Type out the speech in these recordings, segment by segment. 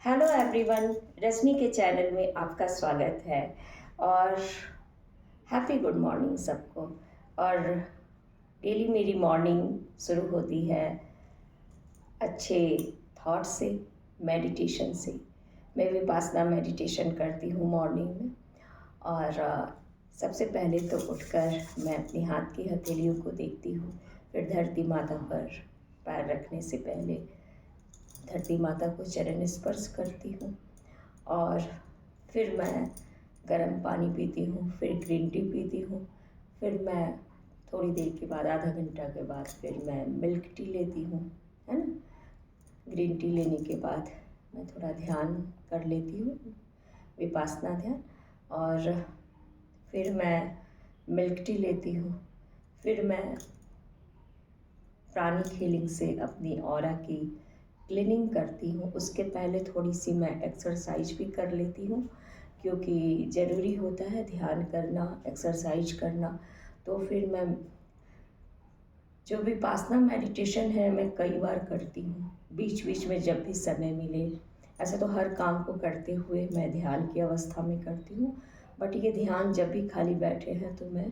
Hello everyone, रश्मि के channel में आपका स्वागत है। और हैप्पी गुड मॉर्निंग सबको। और डेली मेरी मॉर्निंग शुरू होती है अच्छे थॉट से, मेडिटेशन से। मैं विपासना मेडिटेशन करती हूँ मॉर्निंग में। और सबसे पहले तो उठकर मैं अपने हाथ की हथेलियों को देखती हूँ। फिर धरती माता पर पैर रखने से पहले धरती माता को चरण स्पर्श करती हूँ। और फिर मैं गर्म पानी पीती हूँ, फिर ग्रीन टी पीती हूँ। फिर मैं थोड़ी देर के बाद, आधा घंटा के बाद, फिर मैं मिल्क टी लेती हूँ, है ना। ग्रीन टी लेने के बाद मैं थोड़ा ध्यान कर लेती हूँ, विपासना ध्यान। और फिर मैं मिल्क टी लेती हूँ। फिर मैं प्राणिक हीलिंग से अपनी ऑरा की क्लीनिंग करती हूँ। उसके पहले थोड़ी सी मैं एक्सरसाइज भी कर लेती हूँ, क्योंकि ज़रूरी होता है ध्यान करना, एक्सरसाइज करना। तो फिर मैं जो विपासना मेडिटेशन है मैं कई बार करती हूँ, बीच बीच में जब भी समय मिले। ऐसे तो हर काम को करते हुए मैं ध्यान की अवस्था में करती हूँ, बट ये ध्यान जब भी खाली बैठे हैं तो मैं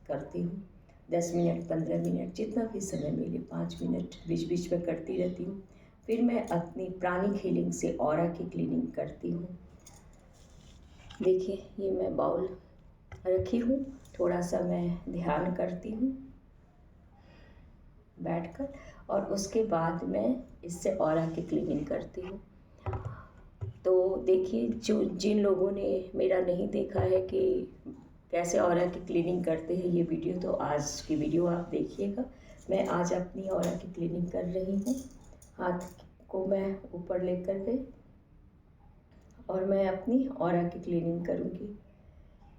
करती हूँ। 10 मिनट, 15 मिनट, जितना भी समय मिले, 5 मिनट बीच बीच में करती रहती हूँ। फिर मैं अपनी प्राणिक हीलिंग से ऑरा की क्लीनिंग करती हूँ। देखिए, ये मैं बाउल रखी हूँ, थोड़ा सा मैं ध्यान करती हूँ बैठकर। और उसके बाद मैं इससे ऑरा की क्लीनिंग करती हूँ। तो देखिए, जो जिन लोगों ने मेरा नहीं देखा है कि कैसे ऑरा की क्लीनिंग करते हैं, ये वीडियो, तो आज की वीडियो आप देखिएगा। मैं आज अपनी ऑरा की क्लीनिंग कर रही हूँ। हाथ को मैं ऊपर लेकर गई और मैं अपनी ऑरा की क्लीनिंग करूँगी।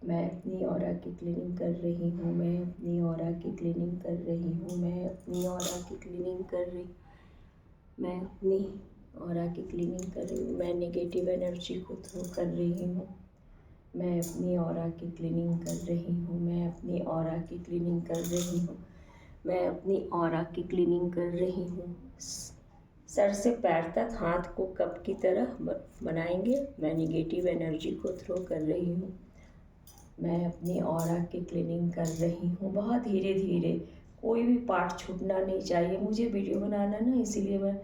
मैं अपनी ऑरा की क्लीनिंग कर रही हूँ, मैं अपनी ऑरा की क्लीनिंग कर रही हूँ, मैं अपनी ऑरा की क्लीनिंग कर रही मैं अपनी ऑरा की क्लीनिंग कर रही हूँ। मैं नेगेटिव एनर्जी को थ्रो कर रही हूँ। मैं अपनी ऑरा की क्लीनिंग कर रही हूँ, मैं अपनी ऑरा की क्लीनिंग कर रही हूँ, मैं अपनी ऑरा की क्लीनिंग कर रही हूँ। सर से पैर तक हाथ को कप की तरह बनाएंगे। मैं नेगेटिव एनर्जी को थ्रो कर रही हूँ। मैं अपनी ऑरा की क्लीनिंग कर रही हूँ, बहुत धीरे धीरे, कोई भी पार्ट छूटना नहीं चाहिए। मुझे वीडियो बनाना ना, इसीलिए मैं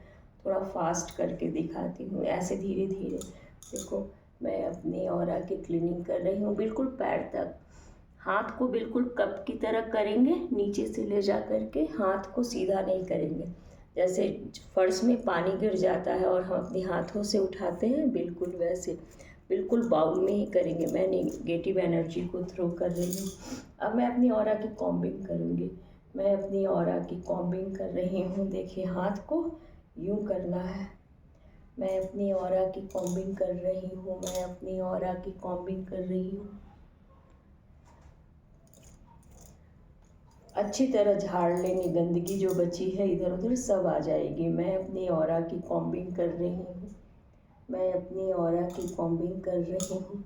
थोड़ा फास्ट करके दिखाती हूँ, ऐसे धीरे धीरे। देखो, मैं अपनी ऑरा की क्लीनिंग कर रही हूँ, बिल्कुल पैर तक। हाथ को बिल्कुल कप की तरह करेंगे, नीचे से ले जा करके हाथ को सीधा नहीं करेंगे। जैसे फर्श में पानी गिर जाता है और हम अपने हाथों से उठाते हैं, बिल्कुल वैसे, बिल्कुल बाउल में ही करेंगे। मैं नेगेटिव एनर्जी को थ्रो कर रही हूँ। अब मैं अपनी ऑरा की कॉम्बिंग करूँगी। मैं अपनी ऑरा की कॉम्बिंग कर रही हूँ। देखिए, हाथ को यूँ करना है। मैं अपनी ऑरा की कॉम्बिंग कर रही हूँ, मैं अपनी ऑरा की कॉम्बिंग कर रही हूँ। अच्छी तरह झाड़ लेंगे, गंदगी जो बची है इधर उधर सब आ जाएगी। मैं अपनी ऑरा की कॉम्बिंग कर रही हूँ, मैं अपनी ऑरा की कॉम्बिंग कर रही हूँ,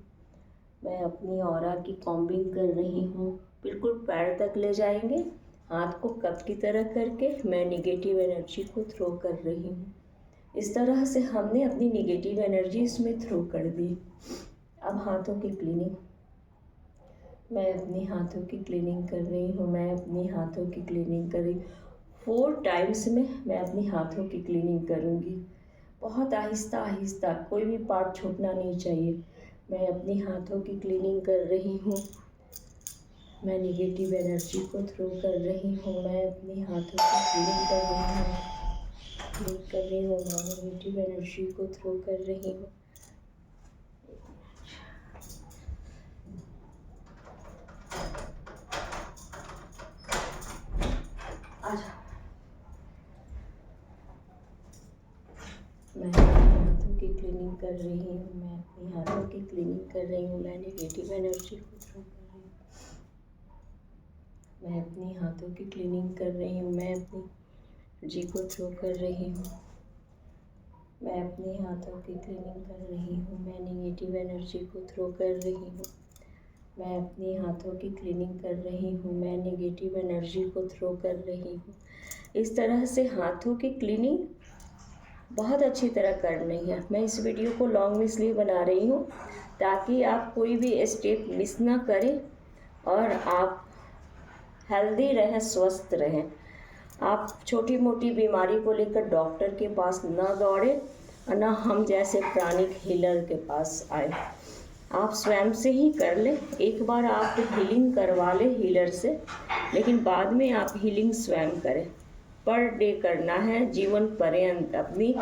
मैं अपनी ऑरा की कॉम्बिंग कर रही हूँ। बिल्कुल पैर तक ले जाएंगे, हाथ को कप की तरह करके मैं निगेटिव एनर्जी को थ्रो कर रही हूँ। इस तरह से हमने अपनी निगेटिव एनर्जी इसमें थ्रो कर दी। अब हाथों की क्लीनिंग। मैं अपनी हाथों की क्लीनिंग कर रही हूँ, मैं अपनी हाथों की क्लीनिंग कर रही हूँ। 4 टाइम्स में मैं अपनी हाथों की क्लीनिंग करूँगी, बहुत आहिस्ता आहिस्ता, कोई भी पार्ट छूटना नहीं चाहिए। मैं अपनी हाथों की क्लीनिंग कर रही हूँ, मैं निगेटिव एनर्जी को थ्रो कर रही हूँ। मैं अपनी हाथों की क्लीनिंग कर रही हूँ, क्लीन कर रही हूँ, मैं निगेटिव एनर्जी को थ्रो कर रही हूँ। मैं अपनी हाथों की क्लीनिंग कर रही हूँ, मैं अपनी हाथों की क्लीनिंग कर रही हूँ, मैं नेगेटिव एनर्जी को थ्रो कर रही हूँ। मैं अपनी हाथों की क्लीनिंग कर रही हूँ, मैं अपनी एनर्जी को थ्रो कर रही हूँ। मैं अपनी हाथों की क्लीनिंग कर रही हूँ, मैं नेगेटिव एनर्जी को थ्रो कर रही हूँ। मैं अपनी हाथों की क्लीनिंग कर रही हूँ, मैं नेगेटिव एनर्जी को थ्रो कर रही हूँ। इस तरह से हाथों की क्लीनिंग बहुत अच्छी तरह करनी है। मैं इस वीडियो को लॉन्ग में इसलिए बना रही हूँ ताकि आप कोई भी स्टेप मिस ना करें और आप हेल्दी रहें, स्वस्थ रहें। आप छोटी मोटी बीमारी को लेकर डॉक्टर के पास ना दौड़ें और ना हम जैसे प्राणिक हीलर के पास आए। आप स्वयं से ही कर लें। एक बार आप हीलिंग करवा लें हीलर से, लेकिन बाद में आप हीलिंग स्वयं करें। पर डे करना है, जीवन पर्यंत, अपनी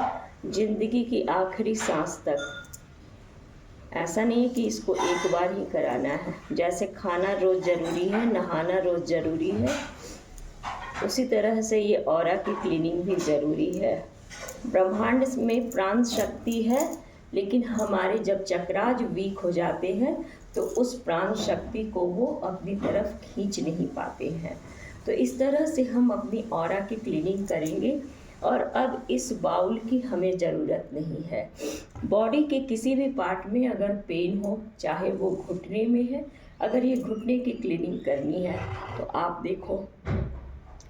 ज़िंदगी की आखिरी सांस तक। ऐसा नहीं है कि इसको एक बार ही कराना है। जैसे खाना रोज़ ज़रूरी है, नहाना रोज़ ज़रूरी है, उसी तरह से ये ऑरा की क्लीनिंग भी ज़रूरी है। ब्रह्मांड में प्राण शक्ति है, लेकिन हमारे जब चक्राज वीक हो जाते हैं तो उस प्राण शक्ति को वो अपनी तरफ खींच नहीं पाते हैं। तो इस तरह से हम अपनी ऑरा की क्लीनिंग करेंगे। और अब इस बाउल की हमें ज़रूरत नहीं है। बॉडी के किसी भी पार्ट में अगर पेन हो, चाहे वो घुटने में है, अगर ये घुटने की क्लीनिंग करनी है तो आप देखो,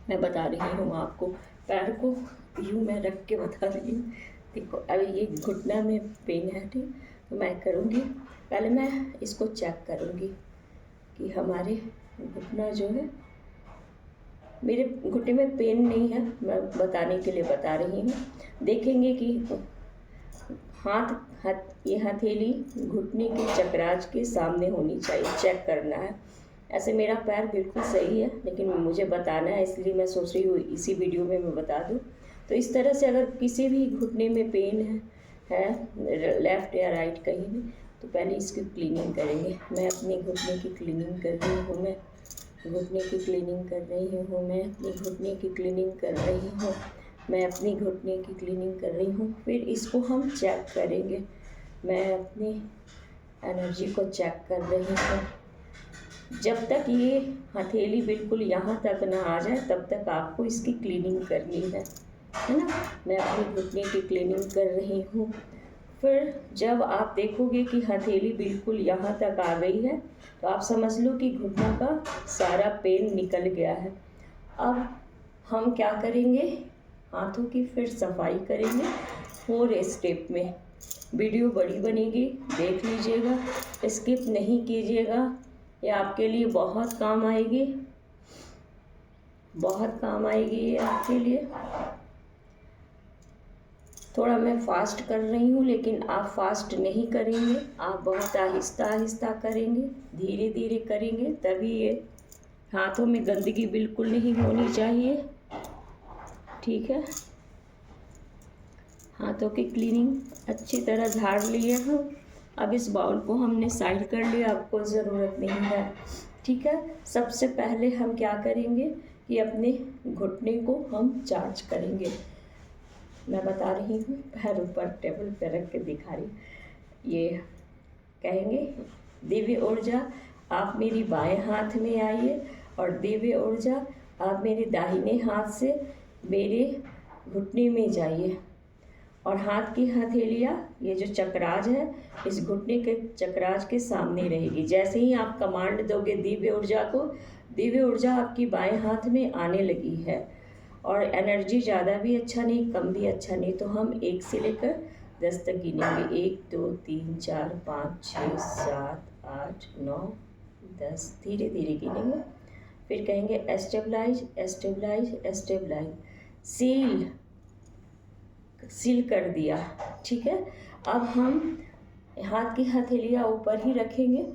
मैं बता रही हूँ आपको, पैर को यूँ मैं रख के बता रही हूँ। देखो अभी ये घुटना में पेन है, ठीक, तो मैं करूँगी, पहले मैं इसको चेक करूँगी कि हमारे घुटना जो है, मेरे घुटने में पेन नहीं है, मैं बताने के लिए बता रही हूँ। देखेंगे कि ये हथेली घुटने के चक्राज के सामने होनी चाहिए, चेक करना है। ऐसे मेरा पैर बिल्कुल सही है, लेकिन मुझे बताना है, इसलिए मैं सोच रही हूँ इसी वीडियो में मैं बता दूँ। तो इस तरह से अगर किसी भी घुटने में पेन है लेफ़्ट या राइट कहीं भी, तो पहले इसकी क्लीनिंग करेंगे। मैं अपने घुटने की क्लीनिंग कर रही हूँ, मैं घुटने की क्लीनिंग कर रही हूँ, मैं अपनी घुटने की क्लीनिंग कर रही हूँ, मैं अपनी घुटने की क्लीनिंग कर रही हूँ। फिर इसको हम चेक करेंगे। मैं अपनी एनर्जी को चेक कर रही हूँ। जब तक ये हथेली बिल्कुल यहाँ तक ना आ जाए तब तक आपको इसकी क्लीनिंग करनी है ना। मैं अपनी घुटने की क्लीनिंग कर रही हूँ। फिर जब आप देखोगे कि हथेली बिल्कुल यहाँ तक आ गई है तो आप समझ लो कि घुटना का सारा पेन निकल गया है। अब हम क्या करेंगे, हाथों की फिर सफाई करेंगे 4 स्टेप में। वीडियो बड़ी बनेगी, देख लीजिएगा, स्किप नहीं कीजिएगा। ये आपके लिए बहुत काम आएगी, बहुत काम आएगी ये आपके लिए। थोड़ा मैं फास्ट कर रही हूँ, लेकिन आप फास्ट नहीं करेंगे, आप बहुत आहिस्ता आहिस्ता करेंगे, धीरे धीरे करेंगे, तभी ये हाथों में गंदगी बिल्कुल नहीं होनी चाहिए, ठीक है। हाथों की क्लीनिंग अच्छी तरह झाड़ लिए हम। अब इस बाउल को हमने साइड कर लिया, आपको ज़रूरत नहीं है, ठीक है। सबसे पहले हम क्या करेंगे कि अपने घुटने को हम चार्ज करेंगे। मैं बता रही हूँ, पैर ऊपर टेबल पर रख के दिखा रही। ये कहेंगे, दिव्य ऊर्जा आप मेरी बाएं हाथ में आइए और दिव्य ऊर्जा आप मेरे दाहिने हाथ से मेरे घुटने में जाइए। और हाथ की हथेलियाँ, ये जो चक्राज है, इस घुटने के चक्राज के सामने रहेगी। जैसे ही आप कमांड दोगे दिव्य ऊर्जा को, दिव्य ऊर्जा आपकी बाएं हाथ में आने लगी है। और एनर्जी ज़्यादा भी अच्छा नहीं, कम भी अच्छा नहीं, तो हम 1 से लेकर 10 तक गिनेंगे। 1 2 3 4 5 6 7 8 9 10, धीरे धीरे गिनेंगे। फिर कहेंगे एस्टेबलाइज एस्टेबलाइज एस्टेबलाइज, सील कर दिया, ठीक है। अब हम हाथ की हथेलियाँ ऊपर ही रखेंगे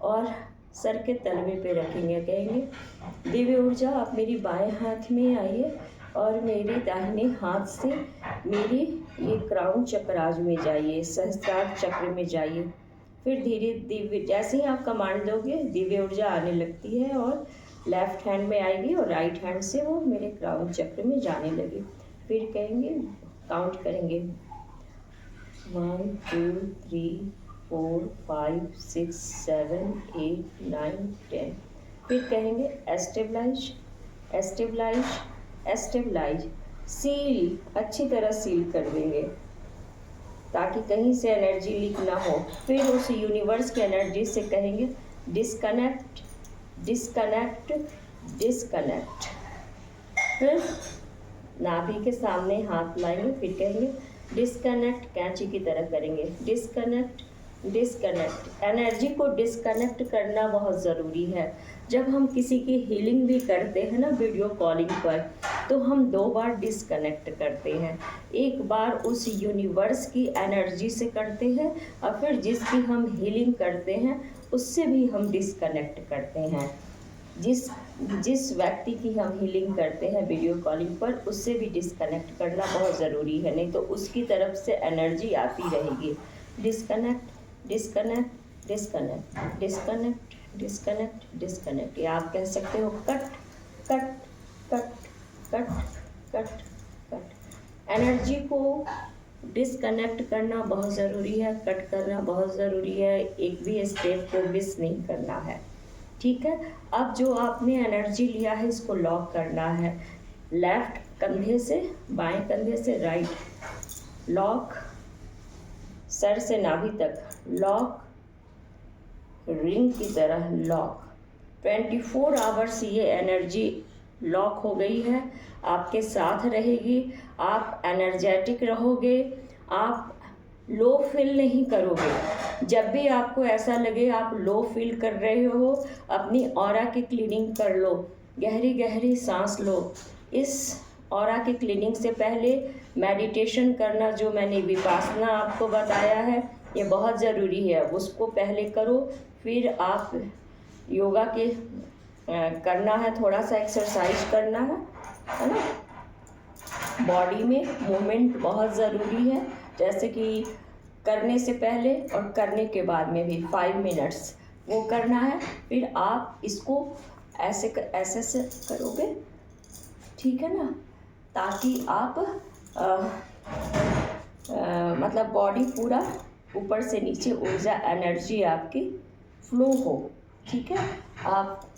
और सर के तलवे पे रखेंगे। कहेंगे दिव्य ऊर्जा आप मेरी बाएं हाथ में आइए और मेरे दाहिने हाथ से मेरी ये क्राउन चक्राज में जाइए, सहस्त्रार चक्र में जाइए। फिर धीरे दिव्य, जैसे ही आप कमांड दोगे दिव्य ऊर्जा आने लगती है और लेफ्ट हैंड में आएगी और राइट हैंड से वो मेरे क्राउन चक्र में जाने लगी। फिर कहेंगे, काउंट करेंगे 1 2 3 4 5 6 7 8 9 10। फिर कहेंगे एस्टेबलाइज एस्टेबलाइज एस्टेबलाइज, सील, अच्छी तरह सील कर देंगे ताकि कहीं से एनर्जी लीक ना हो। फिर उस यूनिवर्स की एनर्जी से कहेंगे डिस्कनेक्ट डिस्कनेक्ट डिस्कनेक्ट। फिर नाभि के सामने हाथ लाएंगे, फिर कहेंगे डिस्कनेक्ट कैंची की तरह करेंगे, डिस्कनेक्ट डिस्कनेक्ट। एनर्जी को डिस्कनेक्ट करना बहुत ज़रूरी है। जब हम किसी की हीलिंग भी करते हैं ना वीडियो कॉलिंग पर, तो हम 2 बार डिस्कनेक्ट करते हैं। एक बार उस यूनिवर्स की एनर्जी से करते हैं और फिर जिसकी हम हीलिंग करते हैं उससे भी हम डिस्कनेक्ट करते हैं। जिस जिस व्यक्ति की हम हीलिंग करते हैं वीडियो कॉलिंग पर, उससे भी डिस्कनेक्ट करना बहुत ज़रूरी है, नहीं तो उसकी तरफ से एनर्जी आती रहेगी। Disconnect disconnect disconnect disconnect disconnect disconnect, या आप कह सकते हो cut cut cut cut cut cut. Energy को डिस्कनेक्ट करना बहुत ज़रूरी है, कट करना बहुत ज़रूरी है, एक भी स्टेप को मिस नहीं करना है। ठीक है, अब जो आपने एनर्जी लिया है इसको लॉक करना है। लेफ्ट कंधे से बाएं कंधे से राइट लॉक, सर से नाभि तक लॉक, रिंग की तरह लॉक। 24 आवर्स ये एनर्जी लॉक हो गई है, आपके साथ रहेगी। आप एनर्जेटिक रहोगे, आप लो फील नहीं करोगे। जब भी आपको ऐसा लगे आप लो फील कर रहे हो, अपनी ऑरा की क्लीनिंग कर लो, गहरी गहरी सांस लो। इस ऑरा की क्लीनिंग से पहले मेडिटेशन करना, जो मैंने विपासना आपको बताया है, ये बहुत ज़रूरी है, उसको पहले करो। फिर आप योगा के करना है, थोड़ा सा एक्सरसाइज करना है ना। बॉडी में मूवमेंट बहुत ज़रूरी है, जैसे कि करने से पहले और करने के बाद में भी 5 मिनट्स वो करना है। फिर आप इसको ऐसे से करोगे, ठीक है ना, ताकि आप मतलब बॉडी पूरा ऊपर से नीचे ऊर्जा एनर्जी आपकी फ्लो हो। ठीक है, आप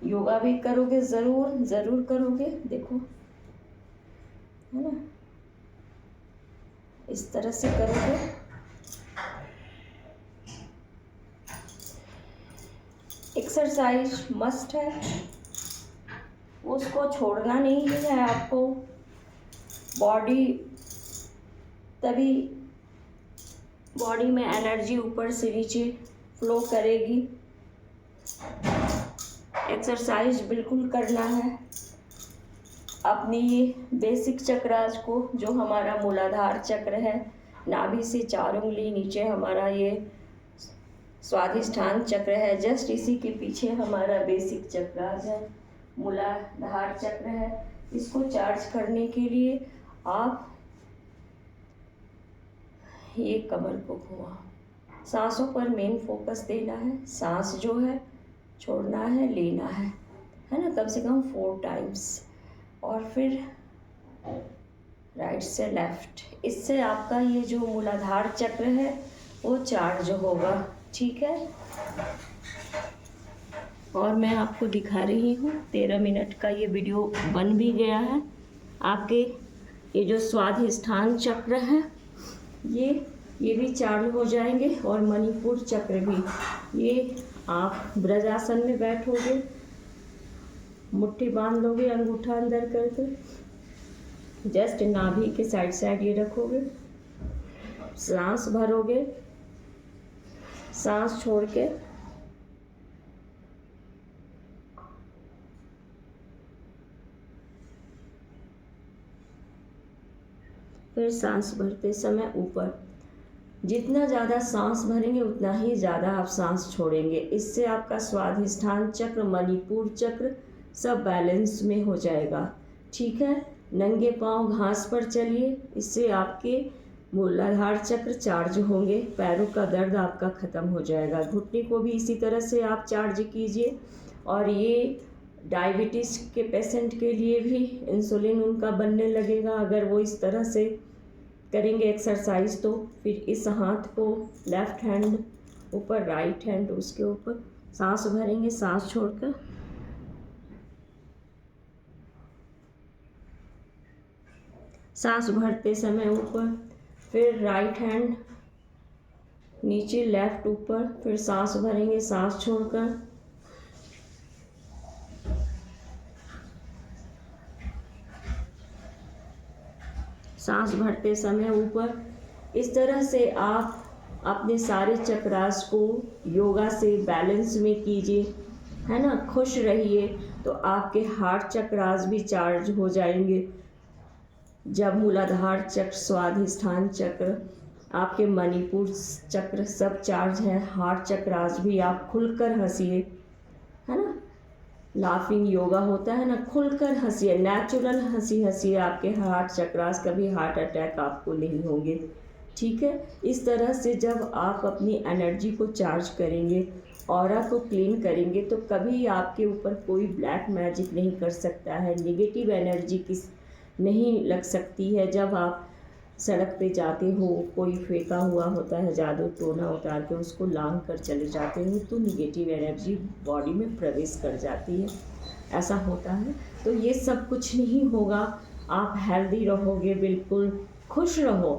योगा भी करोगे, ज़रूर ज़रूर करोगे, देखो है ना, इस तरह से करोगे। एक्सरसाइज मस्ट है, उसको छोड़ना नहीं है आपको। बॉडी तभी बॉडी में एनर्जी ऊपर से नीचे फ्लो करेगी। एक्सरसाइज बिल्कुल करना है। अपनी ये बेसिक चक्रास को, जो हमारा मूलाधार चक्र है, नाभि से 4 उंगली नीचे हमारा ये स्वाधिष्ठान चक्र है, जस्ट इसी के पीछे हमारा बेसिक चक्रास है, मूलाधार चक्र है। इसको चार्ज करने के लिए आप ये कमर को घुमाओ। सांसों पर मेन फोकस देना है, सांस जो है छोड़ना है, लेना है ना, कम से कम 4 टाइम्स, और फिर राइट से लेफ्ट। इससे आपका ये जो मूलाधार चक्र है वो चार्ज होगा। ठीक है, और मैं आपको दिखा रही हूँ, 13 मिनट का ये वीडियो बन भी गया है। आपके ये जो स्वाधिष्ठान चक्र है ये भी चार्ज हो जाएंगे, और मणिपुर चक्र भी। ये आप ब्रजासन में बैठोगे, मुट्ठी बांध लोगे, अंगूठा अंदर करके, जस्ट नाभि के साइड ये रखोगे, सांस भरोगे, सांस छोड़ के फिर सांस भरते समय ऊपर। जितना ज़्यादा सांस भरेंगे उतना ही ज़्यादा आप सांस छोड़ेंगे। इससे आपका स्वाधिष्ठान चक्र, मणिपुर चक्र सब बैलेंस में हो जाएगा। ठीक है, नंगे पांव घास पर चलिए, इससे आपके मूलाधार चक्र चार्ज होंगे, पैरों का दर्द आपका ख़त्म हो जाएगा। घुटने को भी इसी तरह से आप चार्ज कीजिए। और ये डायबिटीज़ के पेशेंट के लिए भी इंसुलिन उनका बनने लगेगा अगर वो इस तरह से करेंगे एक्सरसाइज। तो फिर इस हाथ को लेफ्ट हैंड ऊपर, राइट हैंड उसके ऊपर, सांस भरेंगे, सांस छोड़कर सांस भरते समय ऊपर, फिर राइट हैंड नीचे, लेफ्ट ऊपर, फिर सांस भरेंगे, सांस छोड़कर सांस भरते समय ऊपर। इस तरह से आप अपने सारे चक्रास को योगा से बैलेंस में कीजिए, है ना। खुश रहिए तो आपके हार्ट चक्रास भी चार्ज हो जाएंगे। जब मूलाधार चक्र, स्वाधिष्ठान चक्र, आपके मणिपुर चक्र सब चार्ज है, हार्ट चक्रास भी। आप खुलकर हंसिए, है ना। लाफिंग योगा होता है ना, खुलकर हंसिए, नेचुरल हंसी हंसिए, आपके हार्ट चक्रास, कभी हार्ट अटैक आपको नहीं होंगे, ठीक है। इस तरह से जब आप अपनी एनर्जी को चार्ज करेंगे, ऑरा को क्लीन करेंगे, तो कभी आपके ऊपर कोई ब्लैक मैजिक नहीं कर सकता है, नेगेटिव एनर्जी किस नहीं लग सकती है। जब आप सड़क पे जाते हो, कोई फेंका हुआ होता है जादू टोना उतार के उसको लांग कर चले जाते हो, तो निगेटिव एनर्जी बॉडी में प्रवेश कर जाती है, ऐसा होता है। तो ये सब कुछ नहीं होगा, आप हेल्दी रहोगे, बिल्कुल खुश रहो।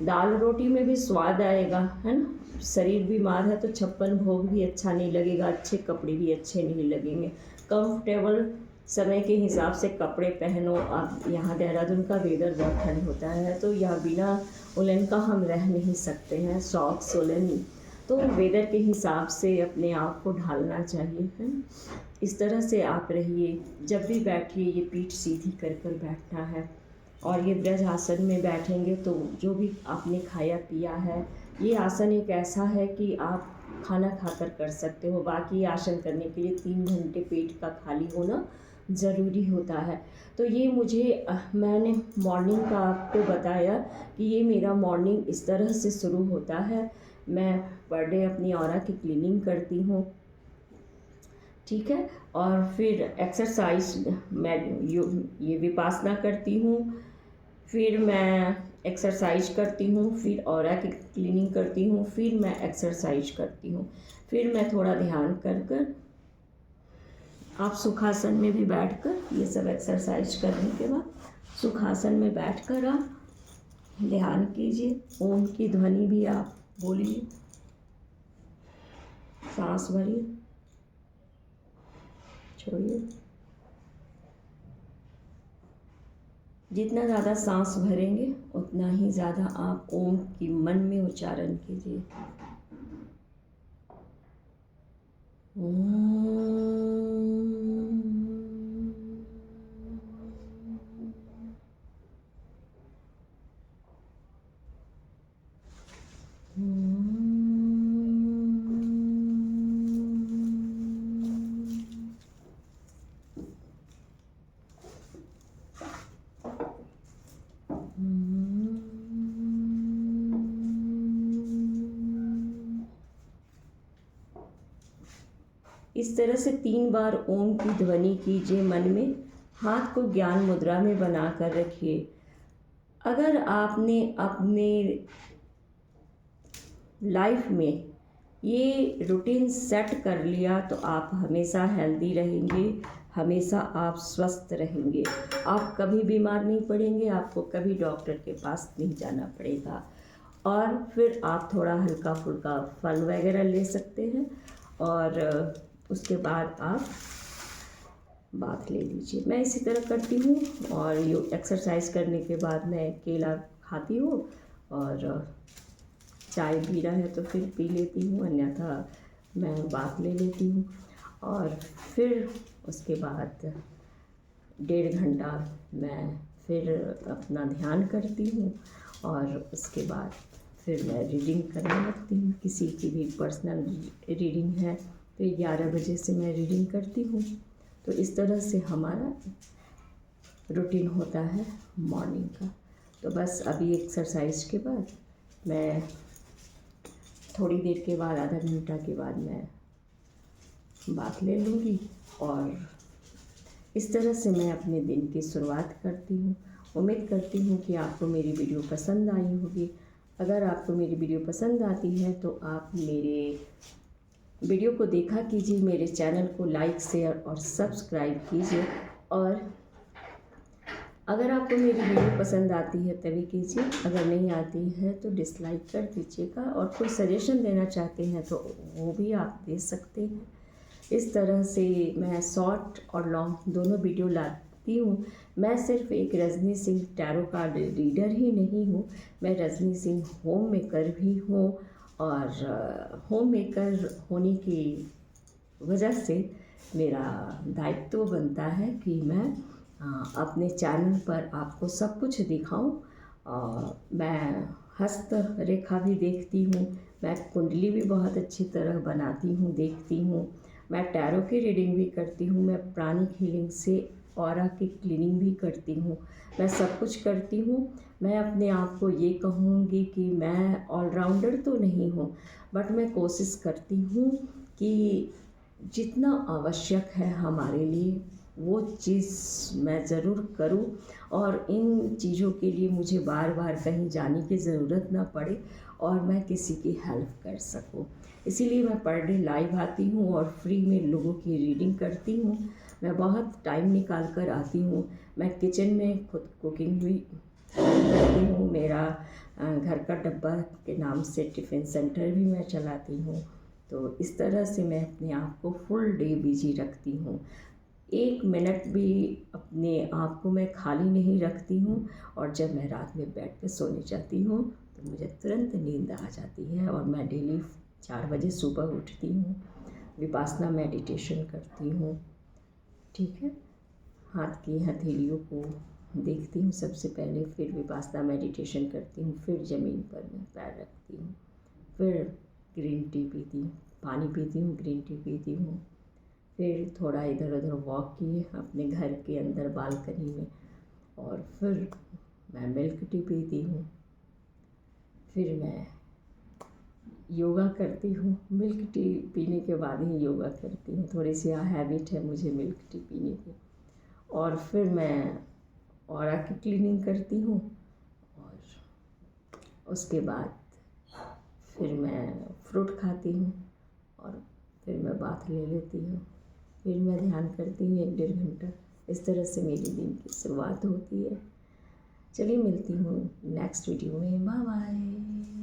दाल रोटी में भी स्वाद आएगा, है ना। शरीर बीमार है तो 56 भोग भी अच्छा नहीं लगेगा, अच्छे कपड़े भी अच्छे नहीं लगेंगे। कंफर्टेबल समय के हिसाब से कपड़े पहनो। आप यहाँ देहरादून का वेदर बहुत ठंड होता है, तो यहाँ बिना उलन का हम रह नहीं सकते हैं, सॉक्स उलन, तो वेदर के हिसाब से अपने आप को ढालना चाहिए, है ना। इस तरह से आप रहिए। जब भी बैठिए ये पीठ सीधी कर कर बैठना है, और ये ब्रज आसन में बैठेंगे तो जो भी आपने खाया पिया है, ये आसन एक ऐसा है कि आप खाना खाकर कर सकते हो। बाकी आसन करने के लिए 3 घंटे पेट का खाली होना ज़रूरी होता है। तो ये मैंने मॉर्निंग का आपको बताया कि ये मेरा मॉर्निंग इस तरह से शुरू होता है। मैं पर डे अपनी ऑरा की क्लीनिंग करती हूँ, ठीक है। और फिर एक्सरसाइज मैं ये विपासना करती हूँ, फिर मैं एक्सरसाइज करती हूँ, फिर ऑरा की क्लीनिंग करती हूँ, फिर मैं एक्सरसाइज करती हूँ, फिर मैं थोड़ा ध्यान कर कर, आप सुखासन में भी बैठकर ये सब एक्सरसाइज करने के बाद सुखासन में बैठकर आप ध्यान कीजिए। ओम की ध्वनि भी आप बोलिए, सांस भरिए, छोड़िए। जितना ज़्यादा सांस भरेंगे उतना ही ज़्यादा आप ओम की मन में उच्चारण कीजिए। इस तरह से 3 बार ओम की ध्वनि कीजिए मन में। हाथ को ज्ञान मुद्रा में बना कर रखिए। अगर आपने अपने लाइफ में ये रूटीन सेट कर लिया तो आप हमेशा हेल्दी रहेंगे, हमेशा आप स्वस्थ रहेंगे, आप कभी बीमार नहीं पड़ेंगे, आपको कभी डॉक्टर के पास नहीं जाना पड़ेगा। और फिर आप थोड़ा हल्का फुल्का फल वगैरह ले सकते हैं, और उसके बाद आप बाथ ले लीजिए। मैं इसी तरह करती हूँ, और एक्सरसाइज करने के बाद मैं केला खाती हूँ, और चाय पीना है तो फिर पी लेती हूँ, अन्यथा मैं बाथ ले लेती हूँ। और फिर उसके बाद 1.5 घंटा मैं फिर अपना ध्यान करती हूँ, और उसके बाद फिर मैं रीडिंग करने लगती हूँ। किसी की भी पर्सनल रीडिंग है तो 11 बजे से मैं रीडिंग करती हूँ। तो इस तरह से हमारा रूटीन होता है मॉर्निंग का। तो बस अभी एक्सरसाइज के बाद मैं थोड़ी देर के बाद, आधा घंटा के बाद मैं बात ले लूँगी, और इस तरह से मैं अपने दिन की शुरुआत करती हूँ। उम्मीद करती हूँ कि आपको मेरी वीडियो पसंद आई होगी। अगर आपको मेरी वीडियो पसंद आती है तो आप मेरे वीडियो को देखा कीजिए, मेरे चैनल को लाइक, शेयर और सब्सक्राइब कीजिए। और अगर आपको मेरी वीडियो पसंद आती है तभी कीजिए, अगर नहीं आती है तो डिसलाइक कर दीजिएगा। और कोई सजेशन देना चाहते हैं तो वो भी आप दे सकते हैं। इस तरह से मैं शॉर्ट और लॉन्ग दोनों वीडियो लाती देखती हूँ। मैं सिर्फ एक Rajni Singh tarot card reader ही नहीं हूँ, मैं रजनी सिंह होम मेकर भी हूँ। और होम मेकर होने की वजह से मेरा दायित्व बनता है कि मैं अपने चैनल पर आपको सब कुछ दिखाऊं। मैं हस्त रेखा भी देखती हूँ, मैं कुंडली भी बहुत अच्छी तरह बनाती हूँ, देखती हूँ। मैं टैरो की रीडिंग भी करती हूँ, मैं प्राणिक हीलिंग से ऑरा की क्लीनिंग भी करती हूँ, मैं सब कुछ करती हूँ। मैं अपने आप को ये कहूँगी कि मैं ऑलराउंडर तो नहीं हूँ, बट मैं कोशिश करती हूँ कि जितना आवश्यक है हमारे लिए वो चीज़ मैं ज़रूर करूं, और इन चीज़ों के लिए मुझे बार बार कहीं जाने की ज़रूरत ना पड़े और मैं किसी की हेल्प कर सकूं। इसीलिए मैं पर डे लाइव आती हूँ और फ्री में लोगों की रीडिंग करती हूँ। मैं बहुत टाइम निकाल कर आती हूँ। मैं किचन में खुद कुकिंग भी करती हूँ। मेरा घर का डब्बा के नाम से टिफ़िन सेंटर भी मैं चलाती हूँ। तो इस तरह से मैं अपने आप को फुल डे बिजी रखती हूँ। एक मिनट भी अपने आप को मैं खाली नहीं रखती हूँ। और जब मैं रात में बेड पे सोने जाती हूँ तो मुझे तुरंत नींद आ जाती है और मैं डेली 4 बजे सुबह उठती हूँ, विपासना मेडिटेशन करती हूँ। ठीक है, हाथ की हथेलियों को देखती हूँ सबसे पहले, फिर विपासना मेडिटेशन करती हूँ, फिर ज़मीन पर मैं पैर रखती हूँ, फिर ग्रीन टी पीती हूँ, पानी पीती हूँ, ग्रीन टी पीती हूँ, फिर थोड़ा इधर उधर वॉक किए अपने घर के अंदर बालकनी में, और फिर मैं मिल्क टी पीती हूँ, फिर मैं योगा करती हूँ। मिल्क टी पीने के बाद ही योगा करती हूँ, थोड़ी सी हैबिट है मुझे मिल्क टी पीने की। और फिर मैं ऑरा की क्लीनिंग करती हूँ, और उसके बाद फिर मैं फ्रूट खाती हूँ, और फिर मैं बाथ ले लेती हूँ, फिर मैं ध्यान करती हूँ 1-1.5 घंटा। इस तरह से मेरी दिन की शुरुआत होती है। चलिए मिलती हूँ नेक्स्ट वीडियो में। Bye bye.